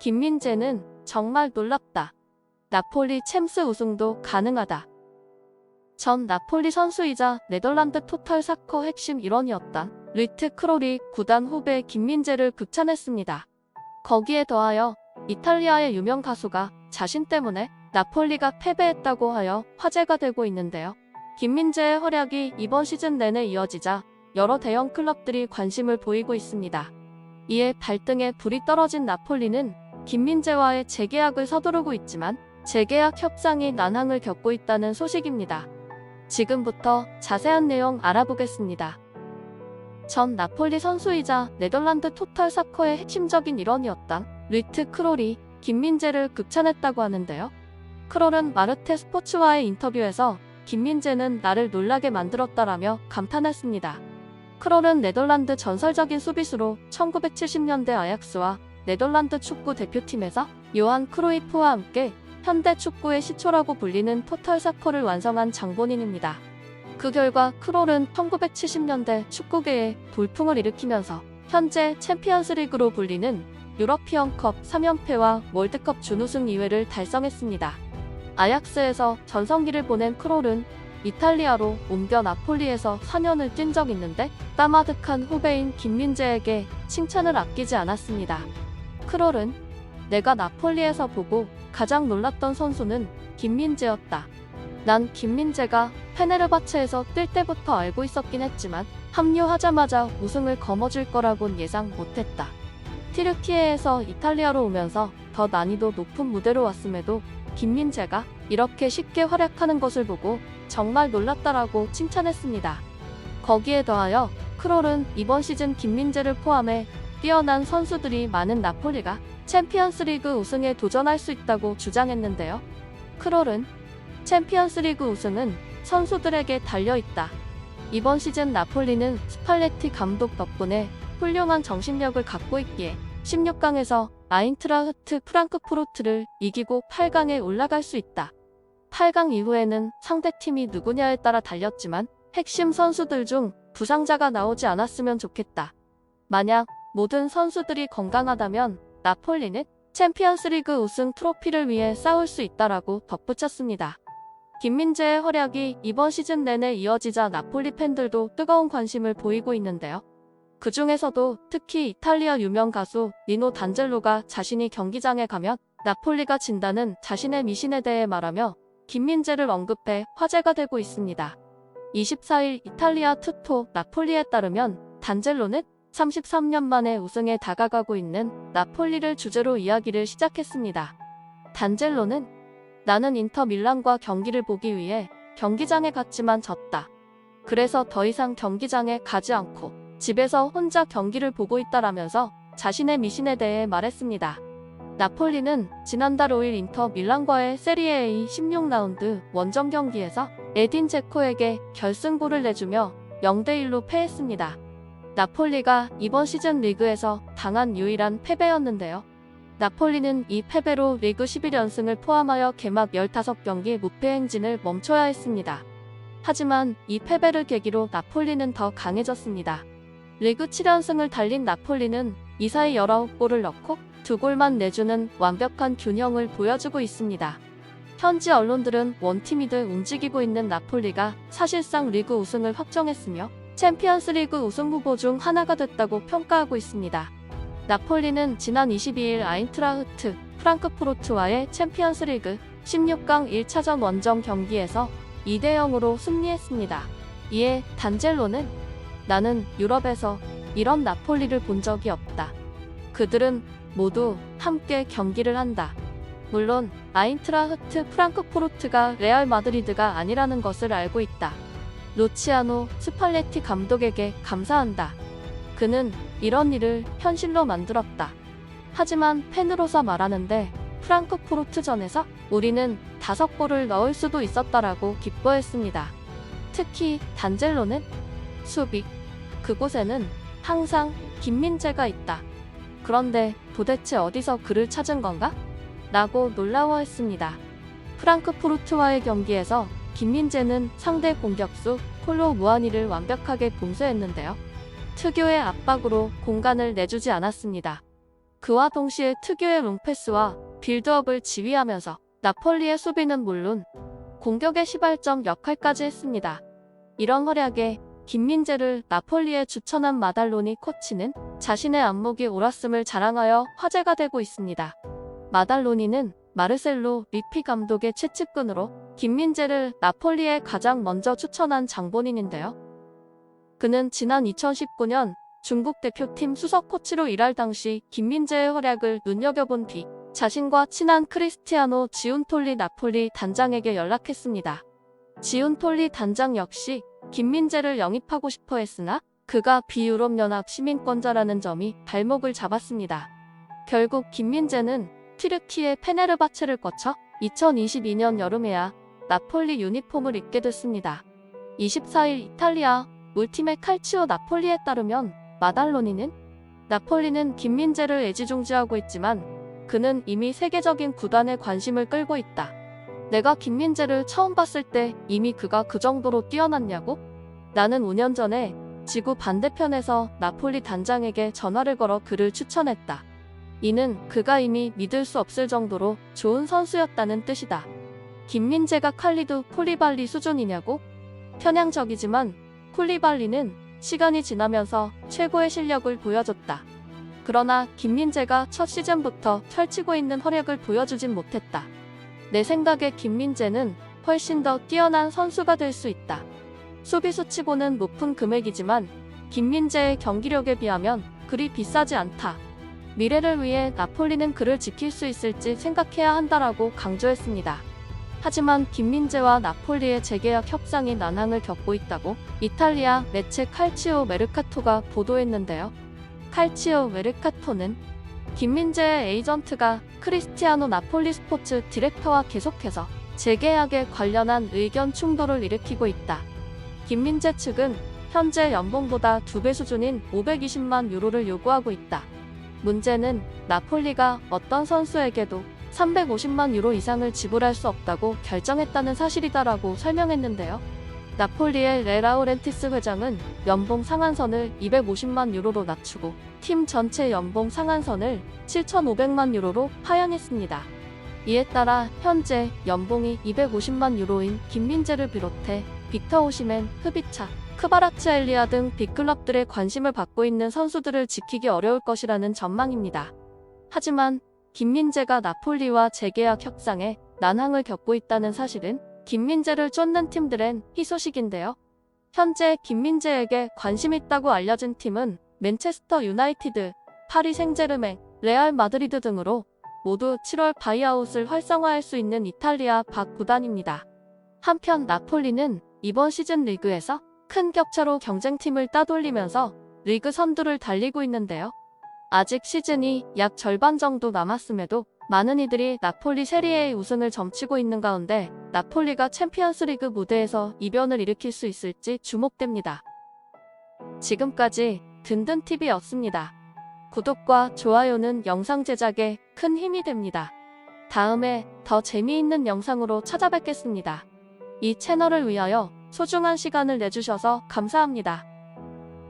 김민재는 정말 놀랍다. 나폴리 챔스 우승도 가능하다. 전 나폴리 선수이자 네덜란드 토탈 사커 핵심 일원이었던 루이트 크롤이 구단 후배 김민재를 극찬했습니다. 거기에 더하여 이탈리아의 유명 가수가 자신 때문에 나폴리가 패배했다고 하여 화제가 되고 있는데요. 김민재의 활약이 이번 시즌 내내 이어지자 여러 대형 클럽들이 관심을 보이고 있습니다. 이에 발등에 불이 떨어진 나폴리는 김민재와의 재계약을 서두르고 있지만 재계약 협상이 난항을 겪고 있다는 소식입니다. 지금부터 자세한 내용 알아보겠습니다. 전 나폴리 선수이자 네덜란드 토탈 사커의 핵심적인 일원이었던 루이트 크롤이 김민재를 극찬했다고 하는데요. 크롤은 마르테 스포츠와의 인터뷰에서 김민재는 나를 놀라게 만들었다라며 감탄했습니다. 크롤은 네덜란드 전설적인 수비수로 1970년대 아약스와 네덜란드 축구 대표팀에서 요한 크루이프와 함께 현대 축구의 시초라고 불리는 토탈 사커를 완성한 장본인입니다. 그 결과 크롤은 1970년대 축구계에 돌풍을 일으키면서 현재 챔피언스리그로 불리는 유러피언컵 3연패와 월드컵 준우승 2회를 달성했습니다. 아약스에서 전성기를 보낸 크롤은 이탈리아로 옮겨 나폴리에서 4년을 뛴 적 있는데 까마득한 후배인 김민재에게 칭찬을 아끼지 않았습니다. 크롤은 내가 나폴리에서 보고 가장 놀랐던 선수는 김민재였다. 난 김민재가 페네르바체에서 뛸 때부터 알고 있었긴 했지만 합류하자마자 우승을 거머쥘 거라곤 예상 못했다. 티르키예에서 이탈리아로 오면서 더 난이도 높은 무대로 왔음에도 김민재가 이렇게 쉽게 활약하는 것을 보고 정말 놀랐다라고 칭찬했습니다. 거기에 더하여 크롤은 이번 시즌 김민재를 포함해 뛰어난 선수들이 많은 나폴리가 챔피언스리그 우승에 도전할 수 있다고 주장했는데요. 크롤은 챔피언스리그 우승은 선수들에게 달려있다. 이번 시즌 나폴리는 스팔레티 감독 덕분에 훌륭한 정신력을 갖고 있기에 16강에서 아인트라흐트 프랑크푸르트를 이기고 8강에 올라갈 수 있다. 8강 이후에는 상대팀이 누구냐에 따라 달렸지만 핵심 선수들 중 부상자가 나오지 않았으면 좋겠다. 만약 모든 선수들이 건강하다면 나폴리는 챔피언스리그 우승 트로피를 위해 싸울 수 있다라고 덧붙였습니다. 김민재의 활약이 이번 시즌 내내 이어지자 나폴리 팬들도 뜨거운 관심을 보이고 있는데요. 그 중에서도 특히 이탈리아 유명 가수 니노 단젤로가 자신이 경기장에 가면 나폴리가 진다는 자신의 미신에 대해 말하며 김민재를 언급해 화제가 되고 있습니다. 24일 이탈리아 투토 나폴리에 따르면 단젤로는 33년 만에 우승에 다가가고 있는 나폴리를 주제로 이야기를 시작했습니다. 단젤로는 나는 인터 밀란과 경기를 보기 위해 경기장에 갔지만 졌다. 그래서 더 이상 경기장에 가지 않고 집에서 혼자 경기를 보고 있다라면서 자신의 미신에 대해 말했습니다. 나폴리는 지난달 5일 인터 밀란과의 세리에 A 16라운드 원정 경기에서 에딘 제코에게 결승골을 내주며 0대1로 패했습니다. 나폴리가 이번 시즌 리그에서 당한 유일한 패배였는데요. 나폴리는 이 패배로 리그 11연승을 포함하여 개막 15경기 무패 행진을 멈춰야 했습니다. 하지만 이 패배를 계기로 나폴리는 더 강해졌습니다. 리그 7연승을 달린 나폴리는 이 사이 19골을 넣고 2골만 내주는 완벽한 균형을 보여주고 있습니다. 현지 언론들은 원팀이듯 움직이고 있는 나폴리가 사실상 리그 우승을 확정했으며 챔피언스리그 우승 후보 중 하나가 됐다고 평가하고 있습니다. 나폴리는 지난 22일 아인트라흐트 프랑크푸르트와의 챔피언스리그 16강 1차전 원정 경기에서 2대0으로 승리했습니다. 이에 단젤로는 나는 유럽에서 이런 나폴리를 본 적이 없다. 그들은 모두 함께 경기를 한다. 물론 아인트라흐트 프랑크푸르트가 레알 마드리드가 아니라는 것을 알고 있다. 루치아노 스팔레티 감독에게 감사한다. 그는 이런 일을 현실로 만들었다. 하지만 팬으로서 말하는데 프랑크푸르트전에서 우리는 5골을 넣을 수도 있었다라고 기뻐했습니다. 특히 단젤로는 수비, 그곳에는 항상 김민재가 있다. 그런데 도대체 어디서 그를 찾은 건가? 라고 놀라워했습니다. 프랑크푸르트와의 경기에서 김민재는 상대 공격수 폴로 무아니를 완벽하게 봉쇄했는데요. 특유의 압박으로 공간을 내주지 않았습니다. 그와 동시에 특유의 롱패스와 빌드업을 지휘하면서 나폴리의 수비는 물론 공격의 시발점 역할까지 했습니다. 이런 활약에 김민재를 나폴리에 추천한 마달로니 코치는 자신의 안목이 옳았음을 자랑하여 화제가 되고 있습니다. 마달로니는 마르셀로 리피 감독의 최측근으로 김민재를 나폴리에 가장 먼저 추천한 장본인인데요. 그는 지난 2019년 중국 대표팀 수석 코치로 일할 당시 김민재의 활약을 눈여겨본 뒤 자신과 친한 크리스티아노 지운톨리 나폴리 단장에게 연락했습니다. 지운톨리 단장 역시 김민재를 영입하고 싶어 했으나 그가 비유럽연합 시민권자라는 점이 발목을 잡았습니다. 결국 김민재는 튀르키예 페네르바체를 거쳐 2022년 여름에야 나폴리 유니폼을 입게 됐습니다. 24일 이탈리아 울티메 칼치오 나폴리에 따르면 마달로니는 나폴리는 김민재를 애지중지하고 있지만 그는 이미 세계적인 구단의 관심을 끌고 있다. 내가 김민재를 처음 봤을 때 이미 그가 그 정도로 뛰어났냐고? 나는 5년 전에 지구 반대편에서 나폴리 단장에게 전화를 걸어 그를 추천했다. 이는 그가 이미 믿을 수 없을 정도로 좋은 선수였다는 뜻이다. 김민재가 칼리두 콜리발리 수준이냐고? 편향적이지만 콜리발리는 시간이 지나면서 최고의 실력을 보여줬다. 그러나 김민재가 첫 시즌부터 펼치고 있는 활약을 보여주진 못했다. 내 생각에 김민재는 훨씬 더 뛰어난 선수가 될 수 있다. 수비수치고는 높은 금액이지만 김민재의 경기력에 비하면 그리 비싸지 않다. 미래를 위해 나폴리는 그를 지킬 수 있을지 생각해야 한다라고 강조했습니다. 하지만 김민재와 나폴리의 재계약 협상이 난항을 겪고 있다고 이탈리아 매체 칼치오 메르카토가 보도했는데요. 칼치오 메르카토는 김민재의 에이전트가 크리스티아노 나폴리 스포츠 디렉터와 계속해서 재계약에 관련한 의견 충돌을 일으키고 있다. 김민재 측은 현재 연봉보다 2배 수준인 520만 유로를 요구하고 있다. 문제는 나폴리가 어떤 선수에게도 350만 유로 이상을 지불할 수 없다고 결정했다는 사실이다라고 설명했는데요. 나폴리의 레라우렌티스 회장은 연봉 상한선을 250만 유로로 낮추고 팀 전체 연봉 상한선을 7,500만 유로로 하향했습니다. 이에 따라 현재 연봉이 250만 유로인 김민재를 비롯해 빅터 오시멘, 흐비차, 크바라츠엘리아 등 빅클럽들의 관심을 받고 있는 선수들을 지키기 어려울 것이라는 전망입니다. 하지만 김민재가 나폴리와 재계약 협상에 난항을 겪고 있다는 사실은 김민재를 쫓는 팀들엔 희소식인데요. 현재 김민재에게 관심 있다고 알려진 팀은 맨체스터 유나이티드, 파리 생제르맹, 레알 마드리드 등으로 모두 7월 바이아웃을 활성화할 수 있는 이탈리아 박 구단입니다. 한편 나폴리는 이번 시즌 리그에서 큰 격차로 경쟁팀을 따돌리면서 리그 선두를 달리고 있는데요. 아직 시즌이 약 절반 정도 남았음에도 많은 이들이 나폴리 세리에의 우승을 점치고 있는 가운데 나폴리가 챔피언스리그 무대에서 이변을 일으킬 수 있을지 주목됩니다. 지금까지 든든TV였습니다. 구독과 좋아요는 영상 제작에 큰 힘이 됩니다. 다음에 더 재미있는 영상으로 찾아뵙겠습니다. 이 채널을 위하여 소중한 시간을 내주셔서 감사합니다.